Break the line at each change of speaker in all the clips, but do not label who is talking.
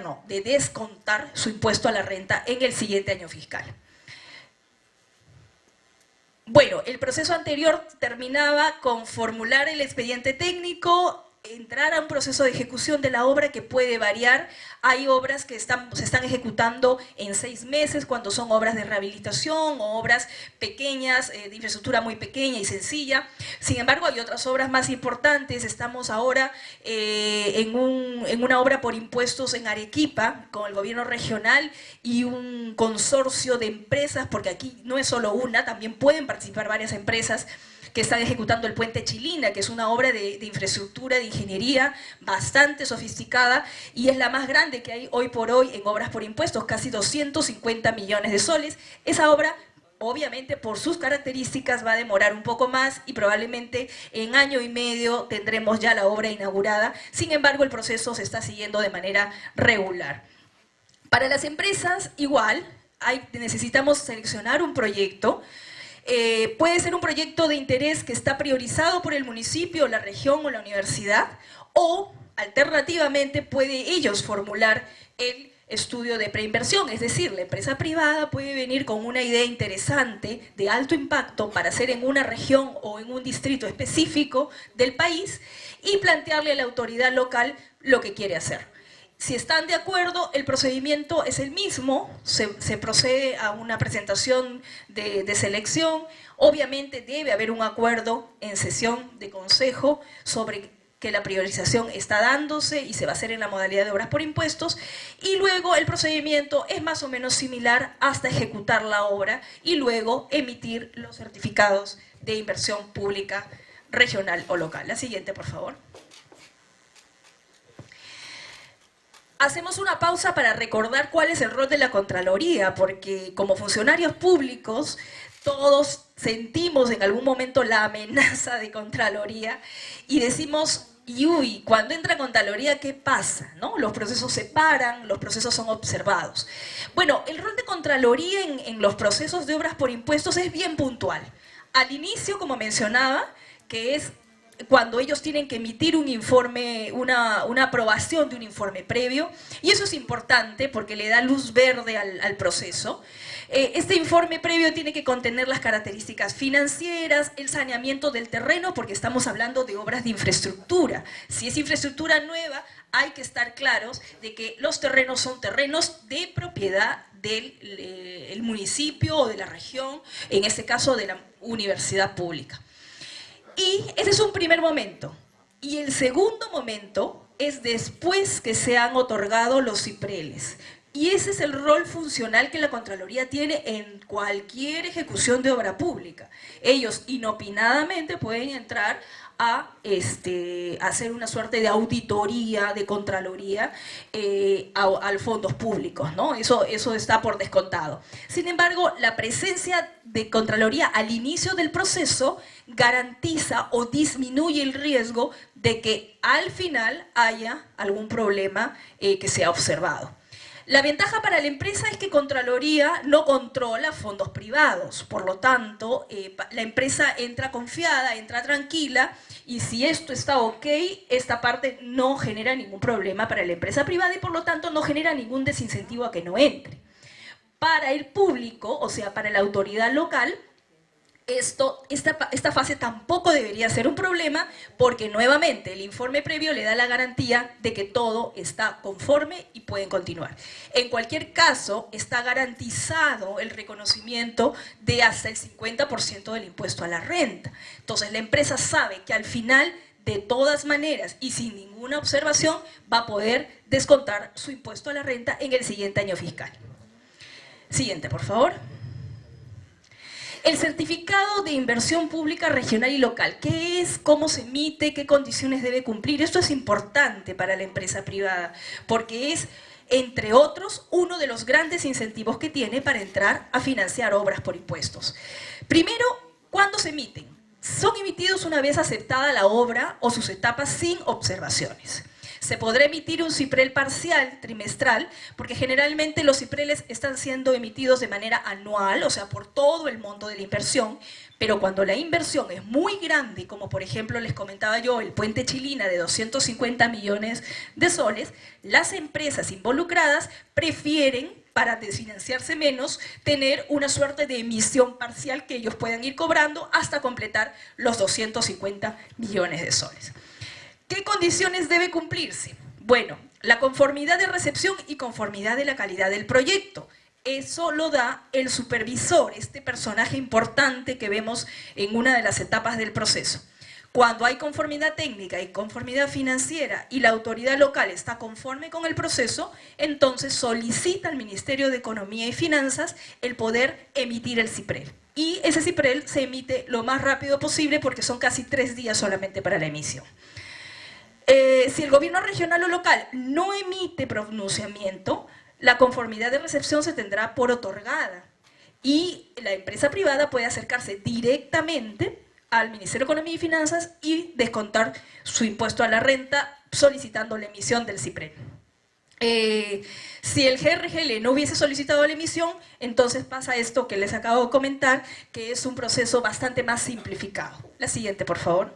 no, de descontar su impuesto a la renta en el siguiente año fiscal. Bueno, el proceso anterior terminaba con formular el expediente técnico, entrar a un proceso de ejecución de la obra que puede variar. Hay obras que se están ejecutando en 6 meses cuando son obras de rehabilitación o obras pequeñas, de infraestructura muy pequeña y sencilla. Sin embargo, hay otras obras más importantes. Estamos ahora en una obra por impuestos en Arequipa con el gobierno regional y un consorcio de empresas, porque aquí no es solo una, también pueden participar varias empresas que están ejecutando el puente Chilina, que es una obra de infraestructura, de ingeniería bastante sofisticada y es la más grande que hay hoy por hoy en obras por impuestos, casi 250 millones de soles. Esa obra, obviamente, por sus características va a demorar un poco más y probablemente en año y medio tendremos ya la obra inaugurada. Sin embargo, el proceso se está siguiendo de manera regular. Para las empresas, igual, necesitamos seleccionar un proyecto. Puede ser un proyecto de interés que está priorizado por el municipio, la región o la universidad, o alternativamente puede ellos formular el estudio de preinversión, es decir, la empresa privada puede venir con una idea interesante de alto impacto para hacer en una región o en un distrito específico del país y plantearle a la autoridad local lo que quiere hacer. Si están de acuerdo, el procedimiento es el mismo, se procede a una presentación de selección. Obviamente debe haber un acuerdo en sesión de consejo sobre que la priorización está dándose y se va a hacer en la modalidad de obras por impuestos, y luego el procedimiento es más o menos similar hasta ejecutar la obra y luego emitir los certificados de inversión pública regional o local. La siguiente, por favor. Hacemos una pausa para recordar cuál es el rol de la Contraloría, porque como funcionarios públicos todos sentimos en algún momento la amenaza de Contraloría y decimos, y uy, cuando entra Contraloría, ¿qué pasa? ¿No? Los procesos se paran, los procesos son observados. Bueno, el rol de Contraloría en los procesos de obras por impuestos es bien puntual. Al inicio, como mencionaba, que es cuando ellos tienen que emitir un informe, una aprobación de un informe previo, y eso es importante porque le da luz verde al proceso. Este informe previo tiene que contener las características financieras, el saneamiento del terreno, porque estamos hablando de obras de infraestructura. Si es infraestructura nueva, hay que estar claros de que los terrenos son terrenos de propiedad del municipio o de la región, en este caso de la universidad pública. Y ese es un primer momento. Y el segundo momento es después que se han otorgado los cipreles. Y ese es el rol funcional que la Contraloría tiene en cualquier ejecución de obra pública. Ellos inopinadamente pueden entrar a hacer una suerte de auditoría, de Contraloría a fondos públicos, ¿no? Eso está por descontado. Sin embargo, la presencia de Contraloría al inicio del proceso garantiza o disminuye el riesgo de que al final haya algún problema que sea observado. La ventaja para la empresa es que Contraloría no controla fondos privados, por lo tanto, la empresa entra confiada, entra tranquila, y si esto está ok, esta parte no genera ningún problema para la empresa privada y por lo tanto no genera ningún desincentivo a que no entre. Para el público, o sea, para la autoridad local, esta fase tampoco debería ser un problema porque nuevamente el informe previo le da la garantía de que todo está conforme y pueden continuar. En cualquier caso, está garantizado el reconocimiento de hasta el 50% del impuesto a la renta. Entonces la empresa sabe que al final, de todas maneras y sin ninguna observación, va a poder descontar su impuesto a la renta en el siguiente año fiscal. Siguiente, por favor. El certificado de inversión pública regional y local. ¿Qué es? ¿Cómo se emite? ¿Qué condiciones debe cumplir? Esto es importante para la empresa privada porque es, entre otros, uno de los grandes incentivos que tiene para entrar a financiar obras por impuestos. Primero, ¿cuándo se emiten? Son emitidos una vez aceptada la obra o sus etapas sin observaciones. Se podrá emitir un CIPREL parcial, trimestral, porque generalmente los CIPRELes están siendo emitidos de manera anual, o sea, por todo el monto de la inversión, pero cuando la inversión es muy grande, como por ejemplo les comentaba yo, el puente Chilina de 250 millones de soles, las empresas involucradas prefieren, para desfinanciarse menos, tener una suerte de emisión parcial que ellos puedan ir cobrando hasta completar los 250 millones de soles. ¿Qué condiciones debe cumplirse? Bueno, la conformidad de recepción y conformidad de la calidad del proyecto. Eso lo da el supervisor, este personaje importante que vemos en una de las etapas del proceso. Cuando hay conformidad técnica y conformidad financiera y la autoridad local está conforme con el proceso, entonces solicita al Ministerio de Economía y Finanzas el poder emitir el CIPREL. Y ese CIPREL se emite lo más rápido posible porque son casi 3 días solamente para la emisión. Si el gobierno regional o local no emite pronunciamiento, la conformidad de recepción se tendrá por otorgada y la empresa privada puede acercarse directamente al Ministerio de Economía y Finanzas y descontar su impuesto a la renta solicitando la emisión del CIPREL. Si el GRGL no hubiese solicitado la emisión, entonces pasa esto que les acabo de comentar, que es un proceso bastante más simplificado. La siguiente, por favor.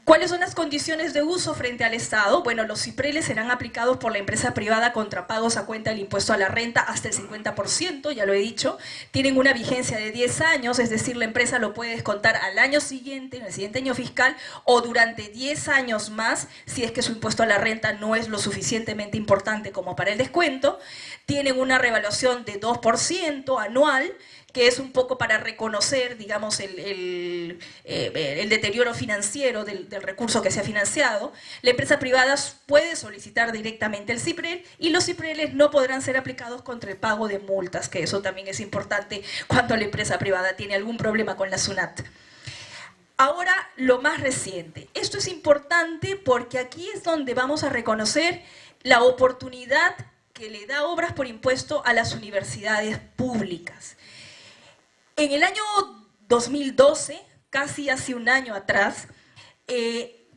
¿Cuáles son las condiciones de uso frente al Estado? Bueno, los CIPRELes serán aplicados por la empresa privada contra pagos a cuenta del impuesto a la renta hasta el 50%, ya lo he dicho. Tienen una vigencia de 10 años, es decir, la empresa lo puede descontar al año siguiente, en el siguiente año fiscal, o durante 10 años más, si es que su impuesto a la renta no es lo suficientemente importante como para el descuento. Tienen una revaluación de 2% anual, que es un poco para reconocer, digamos, el deterioro financiero del recurso que se ha financiado. La empresa privada puede solicitar directamente el CIPREL y los CIPRELes no podrán ser aplicados contra el pago de multas, que eso también es importante cuando la empresa privada tiene algún problema con la SUNAT. Ahora, lo más reciente. Esto es importante porque aquí es donde vamos a reconocer la oportunidad que le da obras por impuesto a las universidades públicas. En el año 2012, casi hace un año atrás,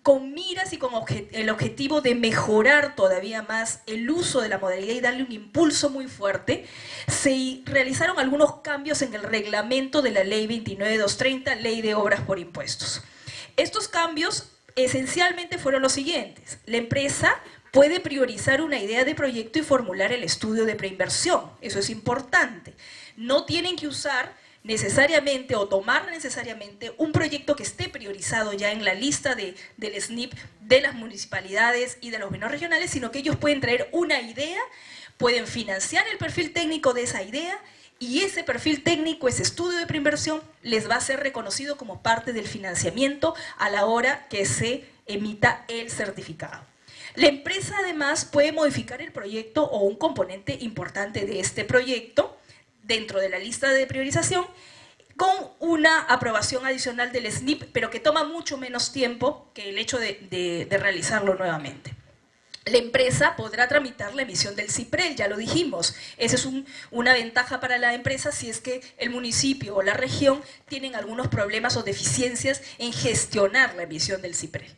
con miras y con el objetivo de mejorar todavía más el uso de la modalidad y darle un impulso muy fuerte, se realizaron algunos cambios en el reglamento de la Ley 29.230, Ley de Obras por Impuestos. Estos cambios esencialmente fueron los siguientes. La empresa puede priorizar una idea de proyecto y formular el estudio de preinversión. Eso es importante. No tienen que usar necesariamente o tomar necesariamente un proyecto que esté priorizado ya en la lista del SNIP de las municipalidades y de los gobiernos regionales, sino que ellos pueden traer una idea, pueden financiar el perfil técnico de esa idea y ese perfil técnico, ese estudio de preinversión, les va a ser reconocido como parte del financiamiento a la hora que se emita el certificado. La empresa además puede modificar el proyecto o un componente importante de este proyecto dentro de la lista de priorización con una aprobación adicional del SNIP, pero que toma mucho menos tiempo que el hecho de realizarlo nuevamente. La empresa podrá tramitar la emisión del CIPREL, ya lo dijimos. Esa es una ventaja para la empresa si es que el municipio o la región tienen algunos problemas o deficiencias en gestionar la emisión del CIPREL.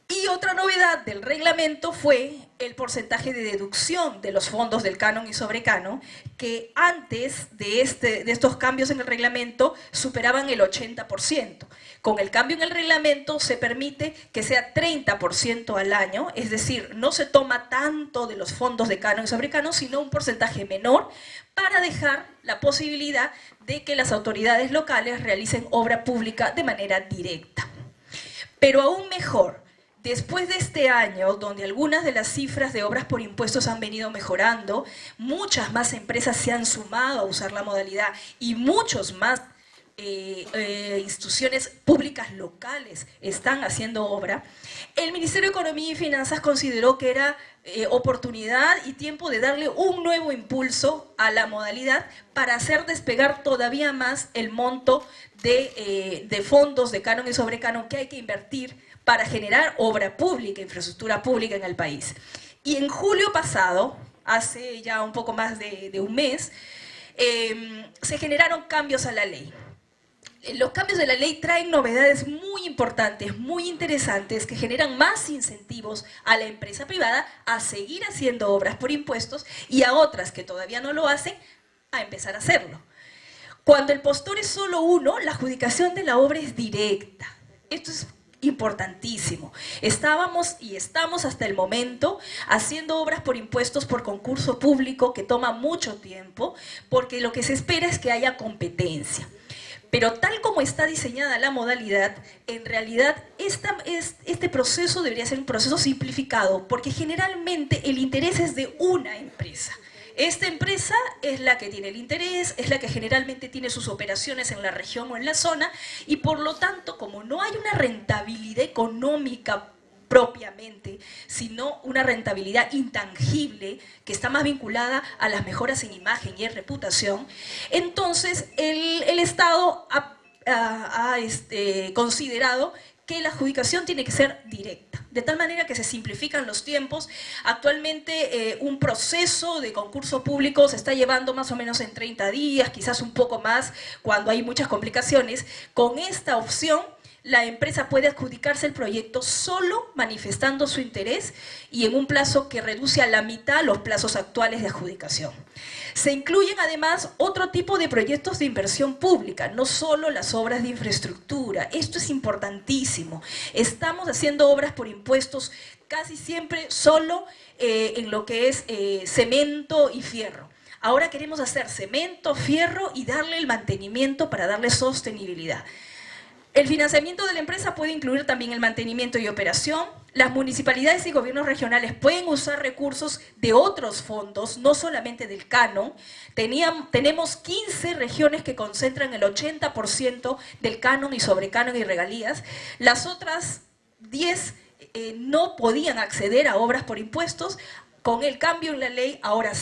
Y otra novedad del reglamento fue el porcentaje de deducción de los fondos del canon y sobrecanon, que antes de estos cambios en el reglamento superaban el 80%. Con el cambio en el reglamento se permite que sea 30% al año, es decir, no se toma tanto de los fondos de canon y sobrecanon, sino un porcentaje menor para dejar la posibilidad de que las autoridades locales realicen obra pública de manera directa. Pero aún mejor, después de este año, donde algunas de las cifras de obras por impuestos han venido mejorando, muchas más empresas se han sumado a usar la modalidad y muchos más instituciones públicas locales están haciendo obra, el Ministerio de Economía y Finanzas consideró que era oportunidad y tiempo de darle un nuevo impulso a la modalidad para hacer despegar todavía más el monto de fondos de canon y sobrecanon que hay que invertir para generar obra pública, infraestructura pública en el país. Y en julio pasado, hace ya un poco más de un mes, se generaron cambios a la ley. los cambios de la ley traen novedades muy importantes, muy interesantes, que generan más incentivos a la empresa privada a seguir haciendo obras por impuestos y a otras que todavía no lo hacen a empezar a hacerlo. Cuando el postor es solo uno, la adjudicación de la obra es directa. Esto es importantísimo. Estábamos y estamos hasta el momento haciendo obras por impuestos por concurso público que toma mucho tiempo, porque lo que se espera es que haya competencia. Pero tal como está diseñada la modalidad, en realidad este proceso debería ser un proceso simplificado, porque generalmente el interés es de una empresa. Esta empresa es la que tiene el interés, es la que generalmente tiene sus operaciones en la región o en la zona, y por lo tanto, como no hay una rentabilidad económica propiamente, sino una rentabilidad intangible que está más vinculada a las mejoras en imagen y en reputación, entonces el Estado ha considerado que la adjudicación tiene que ser directa, de tal manera que se simplifican los tiempos. Actualmente un proceso de concurso público se está llevando más o menos en 30 días, quizás un poco más cuando hay muchas complicaciones. Con esta opción, la empresa puede adjudicarse el proyecto solo manifestando su interés y en un plazo que reduce a la mitad los plazos actuales de adjudicación. Se incluyen además otro tipo de proyectos de inversión pública, no solo las obras de infraestructura. Esto es importantísimo. Estamos haciendo obras por impuestos casi siempre solo en lo que es cemento y fierro. Ahora queremos hacer cemento, fierro y darle el mantenimiento para darle sostenibilidad. El financiamiento de la empresa puede incluir también el mantenimiento y operación. Las municipalidades y gobiernos regionales pueden usar recursos de otros fondos, no solamente del canon. Tenemos 15 regiones que concentran el 80% del canon y sobrecanon y regalías. Las otras 10 no podían acceder a obras por impuestos. Con el cambio en la ley, ahora sí.